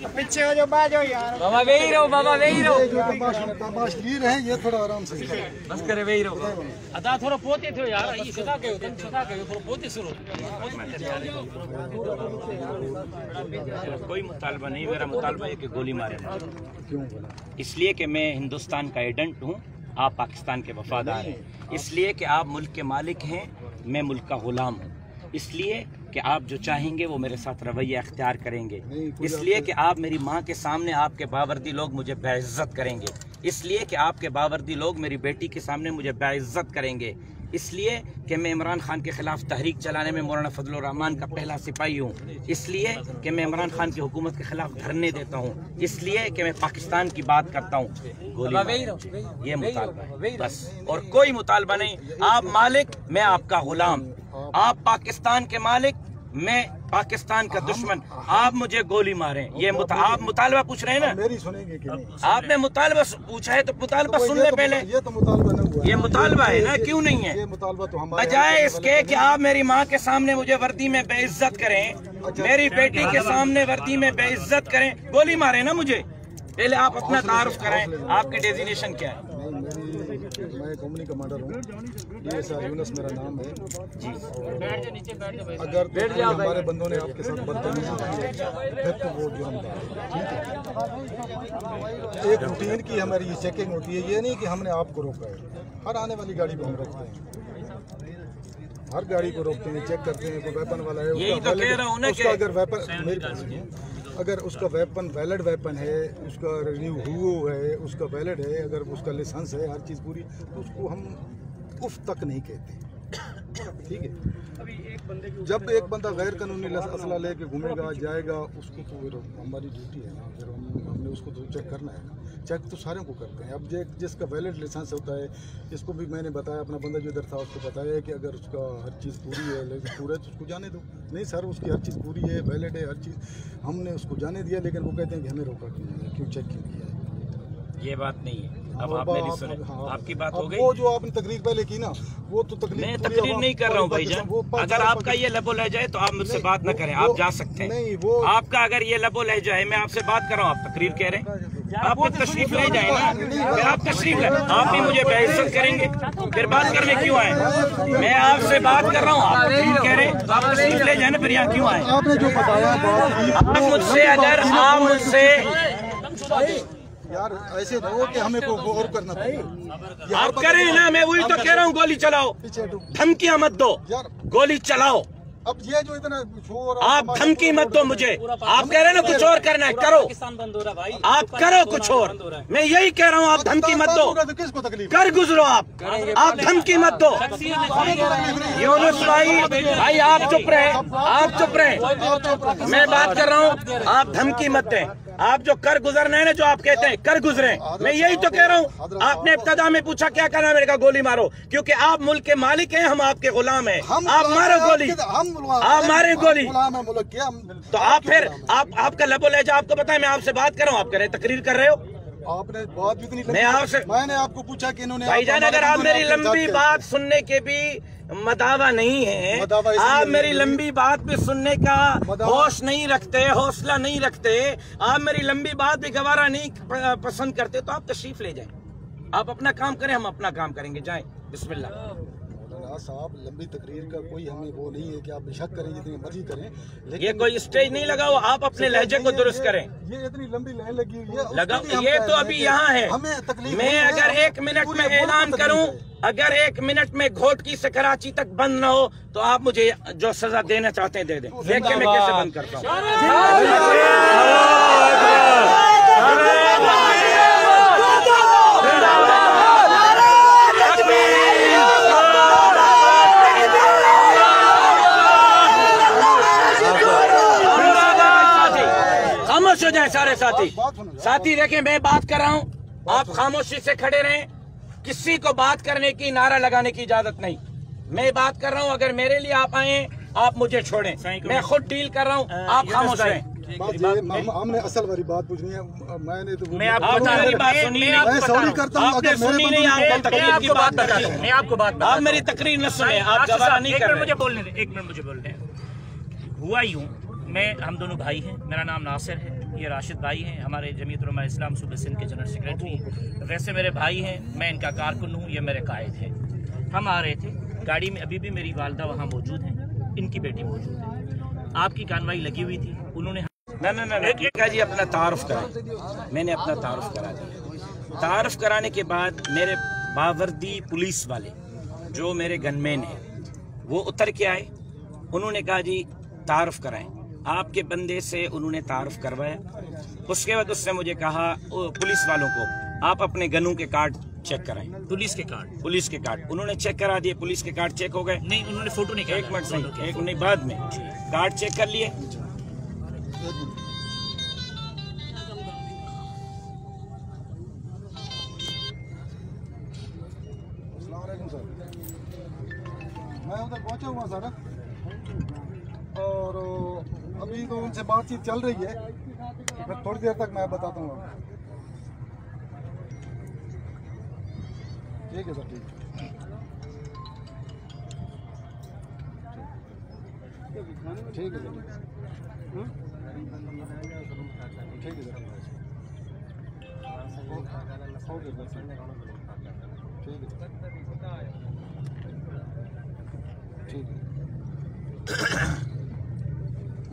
पीछे हो जो बाजो यार। बाबा वही रहो, बाबा वही रहो। तबाशलीर हैं ये, थोड़ा आराम से बस करे वही रहो। अदा थोड़ा पोते थे यार, ये सीधा के थोड़ा पोते शुरू। कोई मुतालबा नहीं, मेरा मुतालबा है कि गोली मारे। क्यों? इसलिए कि मैं हिंदुस्तान का एजेंट हूँ, आप पाकिस्तान के वफादार हैं। इसलिए कि आप मुल्क के मालिक हैं, मैं मुल्क का गुलाम हूँ। इसलिए कि आप जो चाहेंगे वो मेरे साथ रवैया अख्तियार करेंगे। इसलिए कि आप मेरी माँ के सामने आपके बावर्दी लोग मुझे बेइज्जत करेंगे। इसलिए कि आपके बावर्दी लोग मेरी बेटी के सामने मुझे बेइज्जत करेंगे। इसलिए कि मैं इमरान खान के खिलाफ तहरीक चलाने में मौलाना फजलुर रहमान का पहला सिपाही हूँ। इसलिए कि मैं इमरान खान की हुकूमत के खिलाफ धरने देता हूँ। इसलिए कि मैं पाकिस्तान की बात करता हूँ। ये मुतालबा है बस, और कोई मुतालबा नहीं। आप मालिक, मैं आपका गुलाम। आप पाकिस्तान के मालिक, मैं पाकिस्तान का दुश्मन। आप मुझे गोली मारें, ये आप मुतालबा पूछ रहे हैं ना? मेरी सुनेंगे कि नहीं? आपने मुतालबा पूछा है तो मुतालबा सुन ले पहले। ये तो मुतालबा नहीं हुआ। ये मुतालबा है ना, क्यों नहीं है? ये मुतालबा तो हमारे बजाय इसके कि आप मेरी माँ के सामने मुझे वर्दी में बेइज्जत करें, मेरी बेटी के सामने वर्दी में बेइज्जत करें, गोली मारे ना मुझे। पहले आप अपना तारुफ कराएं, आपकी डेजिग्नेशन क्या है? मैं कंपनी कमांडर हूँ, DSR यूनुस मेरा नाम है जी। अगर हमारे बंदों ने आपके साथ बदतमीजी की फिर तो वो जुर्मदार है। एक रूटीन की हमारी ये चेकिंग होती है, ये नहीं कि हमने आपको रोका है। हर आने वाली गाड़ी को हम रोकते हैं, हर गाड़ी को रोकते हैं, चेक करते हैं। कोई वेपन वाला है, उसका अगर वेपन मेरी पास है, अगर उसका वेपन वैलिड वेपन है, उसका रिन्यू हुआ है, उसका वैलिड है, अगर उसका लाइसेंस है, हर चीज़ पूरी, तो उसको हम उफ तक नहीं कहते। ठीक है, जब एक बंदा गैर कानूनी असला लेके घूमेगा जाएगा, उसको तो फिर हमारी ड्यूटी है ना, फिर हमने उसको तो चेक करना है ना। चेक तो सारे को करते हैं। अब जिसका वैलिड लाइसेंस होता है, इसको भी मैंने बताया, अपना बंदा जो इधर था उसको बताया कि अगर उसका हर चीज़ पूरी है, लेकिन पूरा है तो उसको जाने दो। नहीं सर, उसकी हर चीज़ पूरी है, वैलिड है, हर चीज़, हमने उसको जाने दिया, लेकिन वो कहते हैं कि हमें रोका क्यों नहीं है, क्यों चेक क्यों किया है? ये बात नहीं है। अब आप मेरी सुने, आपकी बात हो गई। वो जो आपने तकरीर पहले की ना, वो तो तकरीर मैं तकरीर नहीं कर रहा हूँ भाईजान। अगर आपका ये लबो लहजा है तो आप मुझसे बात न करें, आप जा सकते हैं। नहीं, वो आपका अगर ये लबो लहजा है, मैं आपसे बात कर रहा हूँ, आप तकरीर कह रहे हैं, आप तशरीफ ले जाए ना, फिर आप तशरीफ ले, आप भी मुझे बेइज्जत करेंगे, फिर बात करने क्यों आए? मैं आपसे बात कर रहा हूँ, आप तकरीर कह रहे हैं, तो आप तशरीफ ले जाए ना, फिर यहाँ क्यों आए? आपने जो बताया आप मुझसे, अगर आप मुझसे यार ऐसे रहो कि हमें को और करना पड़ेगा। आप करें ना, मैं वही तो कह रहा हूँ, गोली चलाओ, धमकियां मत दो, गोली चलाओ। अब ये जो इतना शोर, आप धमकी मत दो मुझे। आप कह रहे हैं ना कुछ और करना है, करो, आप करो कुछ और। मैं यही कह रहा हूँ, आप धमकी मत दो, किसको तकलीफ कर गुजरो आप धमकी मत दो। यूनुस भाई आप चुप रहे, आप चुप रहे, मैं बात कर रहा हूँ, आप धमकी मत दें। आप जो कर गुजरना है ना, जो आप कहते हैं कर गुजरे, मैं यही तो कह रहा हूँ। आपने इब्तदा में पूछा क्या करना, मेरे का गोली मारो, क्योंकि आप मुल्क के मालिक हैं, हम आपके गुलाम हैं। आप मारो गोली, आप मारे गोली, तो आप फिर आपका लबो लहजा आपको पता है। मैं आपसे बात कर रहा हूँ, आप कह रहे तकरीर कर रहे हो। आपने बात इतनी, मैं आपसे, मैंने आपको पूछा कि इन्होंने, भाईजान अगर आप मेरी लंबी बात सुनने के भी मदावा नहीं है, आप मेरी लंबी बात भी सुनने का होश नहीं रखते, हौसला नहीं रखते, आप मेरी लंबी बात भी गवारा नहीं पसंद करते, तो आप तशरीफ ले जाएं, आप अपना काम करें, हम अपना काम करेंगे, जाएं। बिस्मिल्लाह। साहब लंबी तकरीर का कोई हमें वो नहीं है कि आप बेशक करें, जितनी मर्जी करें, लेकिन ये कोई स्टेज नहीं लगाओ, आप अपने लहजे को दुरुस्त करें। ये इतनी लंबी लाइन लगी हुई है, लगाओ, ये तो अभी यहाँ है। मैं अगर 1 मिनट में ऐलान करूँ, अगर 1 मिनट में घोटकी से कराची तक बंद न हो, तो आप मुझे जो सजा देना चाहते हैं दे दें। देखिए मैं कैसे बंद करता हूँ। खामोश हो जाए सारे साथी देखें, मैं बात कर रहा हूँ, आप खामोशी से खड़े रहें, किसी को बात करने की, नारा लगाने की इजाजत नहीं। मैं बात कर रहा हूँ, अगर मेरे लिए आप आए, आप मुझे छोड़ें, मैं खुद डील कर रहा हूँ, आप खामोश रहें। हमने असल वाली बात पूछनी है। मैंने तो मैं आपको मेरी बात सुनिए, मैं सॉरी करता हूँ अगर मेरे नहीं, आपको बात बताता हूँ, मैं आपको बात आप मेरी तकरीर न सुने, आप गवारा नहीं कर रहे। मुझे बोलने दे, 1 मिनट मुझे बोलने। हुआ यूं, हम दोनों भाई हैं, मेरा नाम नासिर है, ये राशिद भाई हैं, हमारे जमीयत उलमा इस्लाम सूबे सिंध के जनरल सेक्रेटरी हैं। वैसे मेरे भाई हैं, मैं इनका कारकुन हूँ, ये मेरे कायद हैं। हम आ रहे थे गाड़ी में, अभी भी मेरी वालदा वहाँ मौजूद है, इनकी बेटी मौजूद है। आपकी कार्रवाई लगी हुई थी, उन्होंने जी अपना तारुफ करा। मैंने अपना तारुफ करा दिया। तारुफ कराने के बाद मेरे बावर्दी पुलिस वाले जो मेरे गनमैन हैं वो उतर के आए। उन्होंने कहा जी तारुफ कराएं। आपके बंदे से उन्होंने तारुफ करवाया। उसके बाद उसने मुझे कहा पुलिस वालों को, आप अपने गनों के कार्ड चेक कराएं। पुलिस के कार्ड उन्होंने चेक करा दिए। पुलिस के कार्ड चेक हो गए। नहीं, उन्होंने फोटो नहीं। 1 मिनट सही, 1 मिनट बाद में कार्ड चेक कर लिए। मैं उधर पहुंचा हुआ सर, और अभी तो उनसे बातचीत चल रही है। मैं थोड़ी देर तक मैं बताता हूँ। ठीक है सर, ठीक है। ठीक है सर, ठीक है सर, ओके सर, ठीक है।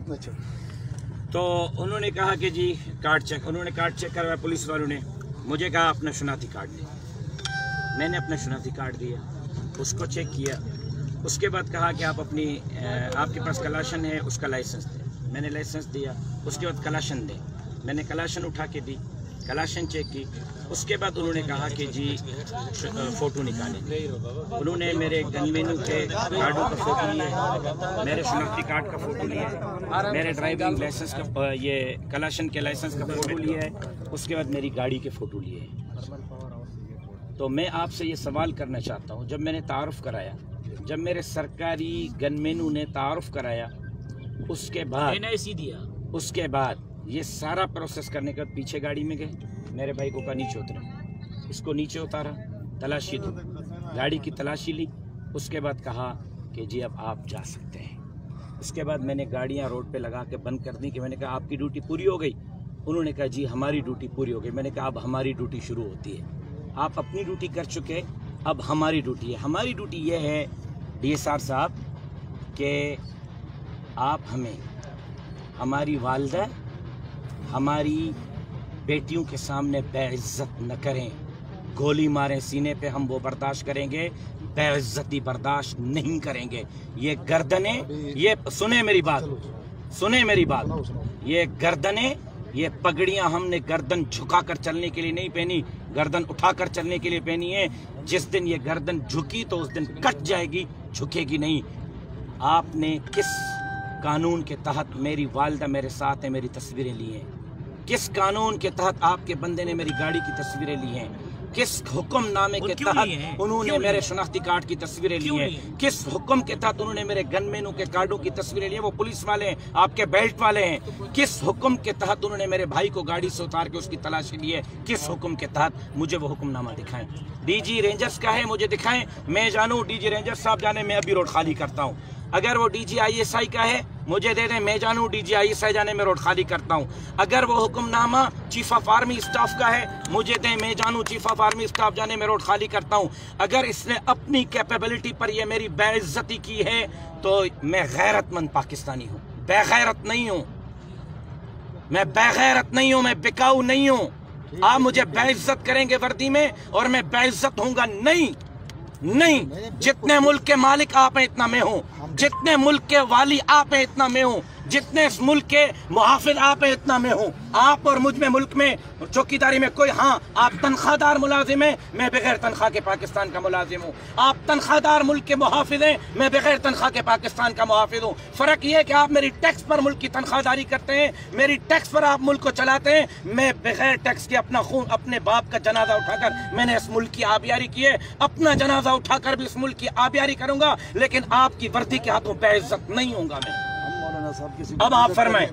अच्छा, तो उन्होंने कहा कि जी कार्ड चेक, उन्होंने कार्ड चेक करवाया। पुलिस वालों ने मुझे कहा अपना शनाख्ती कार्ड दे। मैंने अपना शनाख्ती कार्ड दिया, उसको चेक किया। उसके बाद कहा कि आप अपनी आपके पास कलाशन है, उसका लाइसेंस दे। मैंने लाइसेंस दिया। उसके बाद कलाशन दे। मैंने कलाशन उठा के दी, कलाशन चेक की। उसके बाद उन्होंने कहा कि जी फ़ोटो निकालें। उन्होंने मेरे गनमैनों के कार्डों का फ़ोटो लिया, मेरे शनाख्ती कार्ड का फ़ोटो लिया, मेरे ड्राइविंग लाइसेंस का, ये कलाशन के लाइसेंस का फ़ोटो लिया है। उसके बाद मेरी गाड़ी के फ़ोटो लिए हैं। तो मैं आपसे ये सवाल करना चाहता हूँ, जब मैंने तारुफ कराया, जब मेरे सरकारी गनमैनों ने तारुफ कराया, उसके बाद ये सारा प्रोसेस करने के बाद पीछे गाड़ी में गए। मेरे भाई को कहा नीचे उतरा, इसको नीचे उतारा, तलाशी दो, गाड़ी की तलाशी ली। उसके बाद कहा कि जी अब आप जा सकते हैं। उसके बाद मैंने गाड़ियां रोड पे लगा के बंद कर दी कि मैंने कहा आपकी ड्यूटी पूरी हो गई। उन्होंने कहा जी हमारी ड्यूटी पूरी हो गई। मैंने कहा अब हमारी ड्यूटी शुरू होती है। आप अपनी ड्यूटी कर चुके, अब हमारी ड्यूटी है। हमारी ड्यूटी ये है DSR साहब कि आप हमें, हमारी वालदा, हमारी बेटियों के सामने बेइज्जत न करें। गोली मारें सीने पे, हम वो बर्दाश्त करेंगे, बेइज्जती बर्दाश्त नहीं करेंगे। ये गर्दनें, ये सुने मेरी बात, ये गर्दनें, ये पगड़ियां हमने गर्दन झुकाकर चलने के लिए नहीं पहनी, गर्दन उठाकर चलने के लिए पहनी है। जिस दिन ये गर्दन झुकी तो उस दिन कट जाएगी, झुकेगी नहीं। आपने किस कानून के तहत, मेरी वालिदा मेरे साथ है, मेरी तस्वीरें ली हैं, किस कानून के तहत आपके बंदे ने मेरी गाड़ी की तस्वीरें ली हैं, किस हुक्मनामे के तहत उन्होंने मेरे शनाख्ती कार्ड की तस्वीरें ली हैं, किस हुक्म के तहत उन्होंने मेरे गनमैनों के कार्डों की तस्वीरें ली हैं, वो पुलिस वाले हैं, आपके बेल्ट वाले हैं, किस हुक्म के तहत उन्होंने मेरे भाई को गाड़ी से उतार के उसकी तलाशी ली है, किस हुक्म के तहत, मुझे वो हुक्मनामा दिखाएं। DG रेंजर्स का है, मुझे दिखाएं, मैं जानूं। DG रेंजर्स साहब जाने मैं अभी रोड खाली करता हूँ। अगर वो DG ISI का है मुझे दे दें, मैं जानूं DG ISI जाने में रोड खाली करता हूं। अगर वो hukamnama chief of army staff का है मुझे दें, मैं जानूं चीफ ऑफ आर्मी स्टाफ जाने में रोड खाली करता हूं। अगर इसने अपनी कैपेबिलिटी पर ये मेरी बेइज्जती की है तो मैं गैरतमंद पाकिस्तानी हूं, बेगैरत नहीं हूं, मैं बेगैरत नहीं हूं, मैं बिकाऊ नहीं हूं। आप मुझे बेइज्जत करेंगे वर्दी में और मैं बेइज्जत होऊंगा नहीं। जितने मुल्क के मालिक आप हैं इतना मैं हूँ, जितने मुल्क के वाली आप हैं इतना मैं हूँ, जितने इस मुल्क के मुहाफिज आप हैं इतना मैं हूँ। आप और मुझ में मुल्क में चौकीदारी में कोई, हाँ आप तनख्वाहदार मुलाजिम हैं, मैं बगैर तनख्वाह के पाकिस्तान का मुलाजिम हूँ। आप तनख्वाहदार मुल्क के मुहाफिज हैं, मैं बगैर तनख्वाह के पाकिस्तान का मुहाफिज हूँ। फर्क ये है कि आप मेरी टैक्स पर मुल्क की तनख्वाहदारी करते हैं, मेरी टैक्स पर आप मुल्क को चलाते हैं। मैं बगैर टैक्स के अपना खून, अपने बाप का जनाजा उठाकर मैंने इस मुल्क की आबियारी की है, अपना जनाजा उठाकर भी इस मुल्क की आबियारी करूंगा, लेकिन आपकी वर्दी के हाथों बेइज्जत नहीं होऊंगा मैं। अब आप फरमाएं,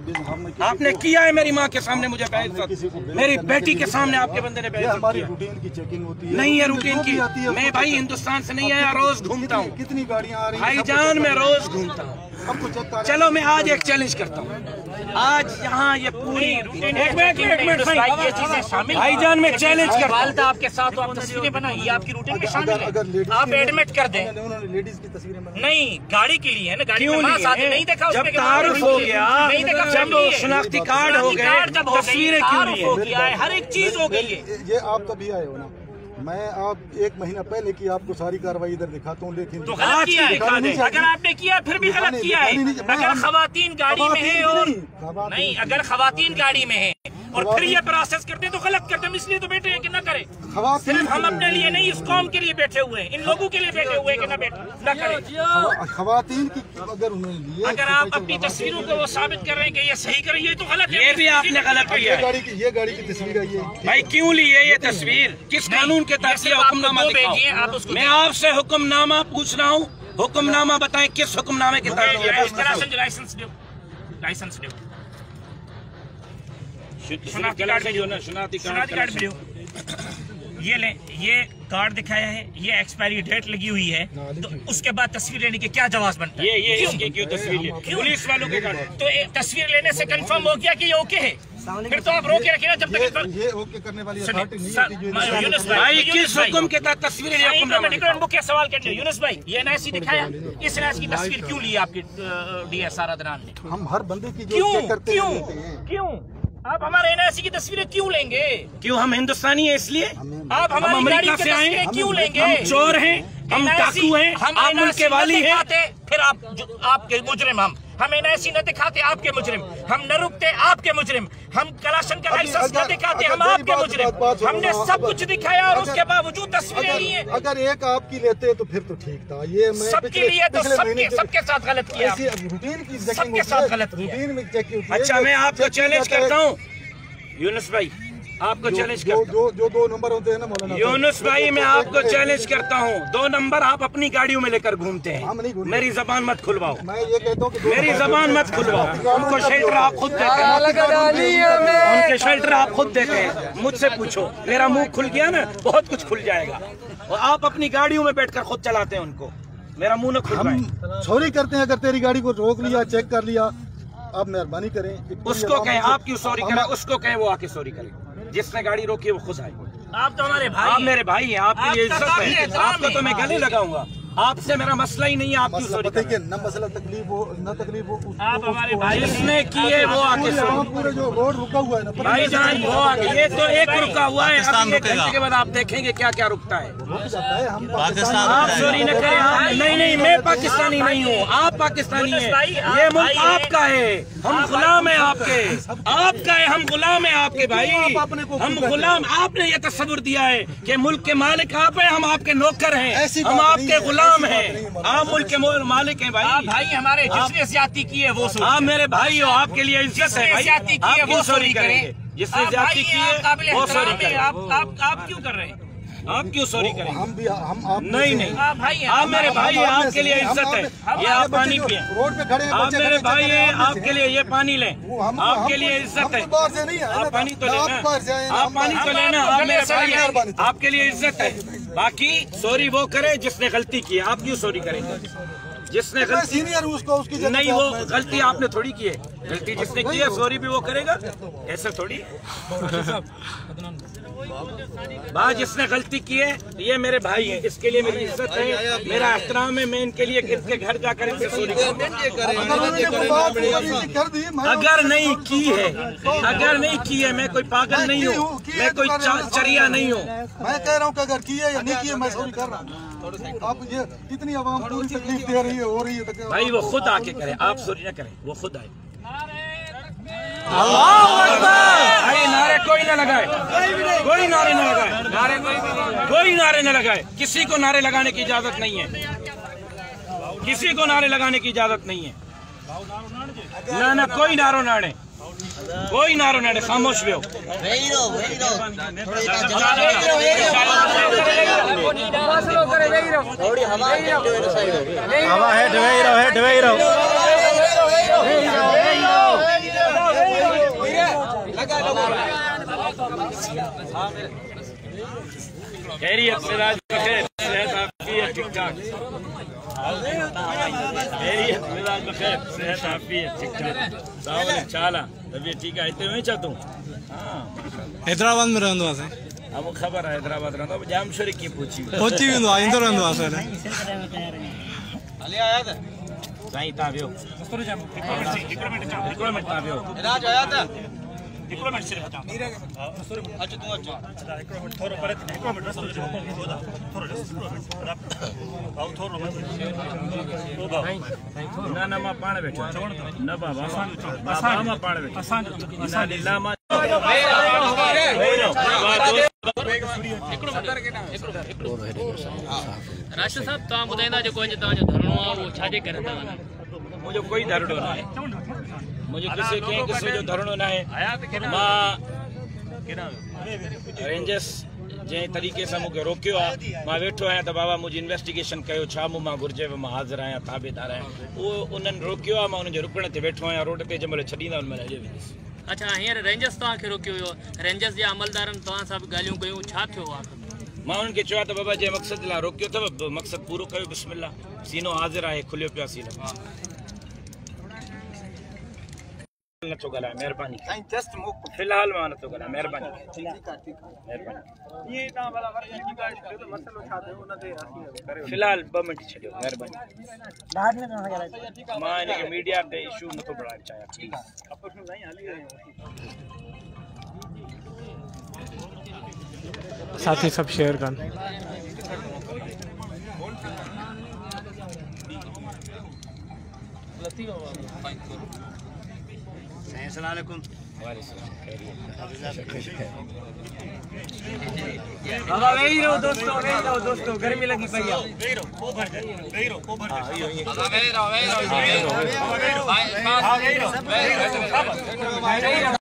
आपने किया है मेरी माँ के सामने मुझे बेइज्जत, मेरी बेटी के सामने आपके बंदे ने बेइज्जत किया। रूटीन की चेकिंग होती है, नहीं है रूटीन की, मैं भाई हिंदुस्तान से नहीं आया, रोज घूमता हूँ कितनी गाड़ियाँ आ रही हैं भाईजान, मैं रोज घूमता हूँ। चलो मैं आज एक चैलेंज करता हूँ, आज यहाँ ये पूरी एक मिनट ये चीजें शामिल भाईजान मैं चैलेंज करता हूँ, वालदा आपके साथ आप तस्वीरें बनाई, ये आपकी रूटीन में शामिल है, आप एडमिट कर दें। उन्होंने लेडीज की तस्वीरें बनाई, नहीं गाड़ी के लिए है ना, गाड़ी क्यों में नहीं है? नहीं देखा, जब तारुफ हो गया, नहीं देखा, जब शनाख्ती कार्ड हो गए, जब हो तस्वीरें क्यों नहीं हो है? गया है, हर एक चीज हो गई है। ये आप कभी आए हो ना, मैं आप 1 महीना पहले की आपको सारी कार्रवाई इधर दिखाता हूँ, लेकिन तो गलत किया है, अगर आपने किया फिर भी गलत किया है। अगर खवातीन गाड़ी में है और नहीं, अगर खवातीन गाड़ी में है और फिर ये प्रोसेस करते हैं तो गलत करते हैं, इसलिए तो बैठे हैं कि न करें। सिर्फ हम अपने लिए नहीं, इस कौम के लिए बैठे हुए हैं, इन लोगों के लिए बैठे हुए हैं कि न करें। खवातीन की अगर उन्होंने लिया, अगर आप अपनी तस्वीरों को वो साबित कर रहे हैं कि ये सही कर रही है तो गलत है। ये भी आपने गलत किया है ये गाड़ी की तस्वीर है, ये भाई क्यों ली है ये तस्वीर, किस कानून के तहत हुक्मनामा दिखाओ? मैं आपसे हुक्मनामा पूछ रहा हूँ, हुक्मनामा बताएं किस हुक्मनामे के तहत? लाइसेंस दो, शनाख्ती कार्ड वीडियो ये ले, ये कार्ड दिखाया है, ये एक्सपायरी डेट लगी हुई है, तो उसके बाद तस्वीर लेने के क्या जवाब बनता है? ये इसके क्यों तस्वीर ली? पुलिस वालों के कार्ड तो तस्वीर लेने से कंफर्म हो गया कि ये ओके है, फिर तो आप रोके रखिए ना जब तक ये ओके करने वाली अथॉरिटी नहीं है कि यूनुस भाई किस हुक्म के तहत तस्वीर ली? बुक के सवाल कर लिया यूनुस भाई, ये एनआईसी दिखाया, इस एनआईसी की तस्वीर क्यों ली आपकी डीएसआर अदनान ने? हम हर बंदे की जो चेक करते हैं, क्यों आप हमारे एनआईसी की तस्वीरें क्यों लेंगे? क्यों हम हिंदुस्तानी है इसलिए? आप हमारी अमेरिका से आए हैं, क्यों लेंगे? हम चोर हैं, हम डाकू हैं, आप मुल्क के वाली हैं, फिर आपके मुजरिम, हम एनआईसी न दिखाते आपके मुजरिम, हम न रुकते आपके मुजरिम, हम कलाशन का लाइसेंस न दिखाते हम आपके मुजरिम, हमने सब कुछ दिखाया और उसके बावजूद तस्वीरें ली हैं। अगर एक आपकी लेते तो फिर तो ठीक था, ये मैं सबके लिए तो सबके साथ गलत किया, रूटीन की सबके साथ गलत किया। रूटीन में चेक होती है। अच्छा मैं आपको चैलेंज करता हूँ यूनुस भाई, आपको चैलेंज करता हूँ, जो 2 नंबर होते हैं ना मौलाना, यूनुस भाई मैं आपको चैलेंज करता हूँ, 2 नंबर आप अपनी गाड़ियों में लेकर घूमते हम नहीं हैं, घूमते। मेरी जबान मत खुलवाओ, मैं ये कहता हूँ कि मेरी जबान मत खुलवाओ, उनको शेल्टर आप खुद देते हैं, उनके शेल्टर आप खुद देते हैं, मुझसे पूछो, मेरा मुंह खुल गया ना बहुत कुछ खुल जाएगा, और आप अपनी गाड़ियों में बैठकर खुद चलाते हैं उनको, मेरा मुंह न खुलवाएं। हम सॉरी करते हैं, अगर तेरी गाड़ी को रोक लिया, चेक कर लिया, आप मेहरबानी करें, उसको कहें आप क्यों सॉरी करें, उसको कहें वो आके सॉरी करे, जिसने गाड़ी रोकी है वो खुद आए। आप तो हमारे भाई, आप मेरे भाई हैं, आपके लिए इज्जत है, आपको तो मैं गले लगाऊंगा, आपसे मेरा मसला ही नहीं है, आप क्यों सॉरी कर रहे हैं? न मसला तकलीफ हो न तकलीफ हो, आप हमारे भाई, जिसने किए वो आके सॉरी। पूरे जो रोड रुका हुआ है ना, भाई जान वो आगे, ये तो एक रुका हुआ है, अब 1 घंटे के बाद आप देखेंगे क्या क्या रुकता है। हम आप सॉरी न करें, आप नहीं मैं पाकिस्तानी नहीं हूँ, आप पाकिस्तानी हैं, ये मुल्क आपका है, हम गुलाम है आपके, आपका है, हम गुलाम है आपके भाई, हम गुलाम, आपने ये तस्वीर दिया है कि मुल्क के मालिक आप हैं, हम आपके नौकर हैं, हम आपके गुलाम हैं, आप मुल्क के मालिक हैं भाई। आप भाई हमारे जिसने ज्यादती की है वो आप मेरे भाई हो, आपके लिए इज्जत है भाई, आप क्यों सॉरी करेंगे? जिसने ज्यादती की है वो सॉरी करें। आप क्यों कर रहे हैं? आप क्यों सॉरी करेंगे? हम भी हम नहीं आप भाई हैं, आप मेरे भाई हैं, आपके लिए इज्जत है, ये आप पानी पिए, रोड पे खड़े हैं, आप बच्चे मेरे खड़े भाई हैं, हैं, आपके लिए ये पानी लें, आपके लिए इज्जत है, बाहर से नहीं है, आप पानी तो लेना, आप पानी तो लेना, आप मेरे भाई हैं, आपके लिए इज्जत है। बाकी सॉरी वो करे जिसने गलती की है, आप क्यों सॉरी करेंगे? जिसने गलती सीनियर उसको उसकी जगह नहीं, वो गलती आपने थोड़ी की है, गलती जिसने की है सॉरी भी वो करेगा, ऐसा थोड़ी। बात जिसने गलती की है ये मेरे भाई हैं, इसके लिए मेरी इज्जत है, मेरा एहतराम है, मैं इनके लिए इनके घर जाकर इनसे सॉरी अगर नहीं की है, अगर नहीं की है, मैं कोई पागल नहीं हूँ, मैं कोई चरिया नहीं हूँ। मैं कह रहा हूँ कि अगर की है या नहीं की है, मैं सॉरी कर रहा हूँ। आप ये कितनी आवाम को तकलीफ दे रही है, हो रही है, भाई वो खुद आके करे, आप सॉरी न करें, वो खुद आए। अरे नारे कोई न लगाए, कोई नारे न लगाए, कोई नारे न लगाए, किसी को नारे लगाने की इजाजत नहीं है, किसी को नारे लगाने की इजाजत नहीं है, ना कोई नारो नाड़े, कोई नारो नाड़े, खामोश भी हो। हवा है, خیریت مزاج بخیر صحت عافیت ٹھیک ٹھاک خیریت مزاج بخیر صحت عافیت ٹھیک ٹھاک ساول چالا طبیعت ٹھیک ہے اتنے میں چاہتا ہوں ہاں حیدرآباد میں رہندو آسے اب خبر ہے حیدرآباد رہتا ہوں جام شریک کی پوچھی پہنچی ویندو آئندو رہندو آسے علی آیا تھا سائیں تا بیو ہکڑو منٹ تا بیو راج آیا تھا ہکڑو منٹ صرف اچھا تو اچھا ہکڑو منٹ تھورو پرت ہکڑو منٹ رستو جو تھورو باو تھورو نا نا ما پاڻ ويٺو نا بابا ما پاڻ ويٺو نا ليلا ما راشد صاحب تاں ٻڌائيندا جو اڄ تاں جو ڌرڻو آ وہ ڇاجي ڪري تا مجھے کوئی دھرڻو نہ ہے مجھے کسی کے کسی جو دھرڻو نہ ہے ماں رینجرس جن طریقے سے مجھے روکیو ہے ماں ویٹھو آیا تو بابا مجھے انویسٹیگیشن کیو چھا ماں گرجے میں حاضر آیا تابعدار آیا وہ انہوں روکیو ہے ماں ان رکن تے ویٹھو آیا روڈ تے جمل چھڈیندا ان میں ہجے ویندس اچھا ہیر رینجرس تاں کے روکیو ہو رینجرس جے عملدارن تاں سب گالیوں کیوں چھا تھیو ماں ان کے چوا تو بابا جے مقصد لا روکیو تو مقصد پورو کیو بسم اللہ سینو حاضر آئے کھلیو پیا سینو نہ تو گلا مہربانی جسٹ موک فی الحال میں نہ تو گلا مہربانی مہربانی یہ تا والا ورجن کی گاش تو مسئلہ چھا دے انہاں دے فی الحال 2 منٹ چھڈیو مہربانی بعد میں نہ گلا ماں ان کے میڈیا تے ایشو نہ تو بڑھا چاہیا پلیز اپنے نہیں حالی ساتھی سب شیئر کر السلام علیکم بابا وہی رہو دوستو گرمی لگی پئی ہے وہی رہو کو بھر وہی رہو کو بھر بابا وہی رہو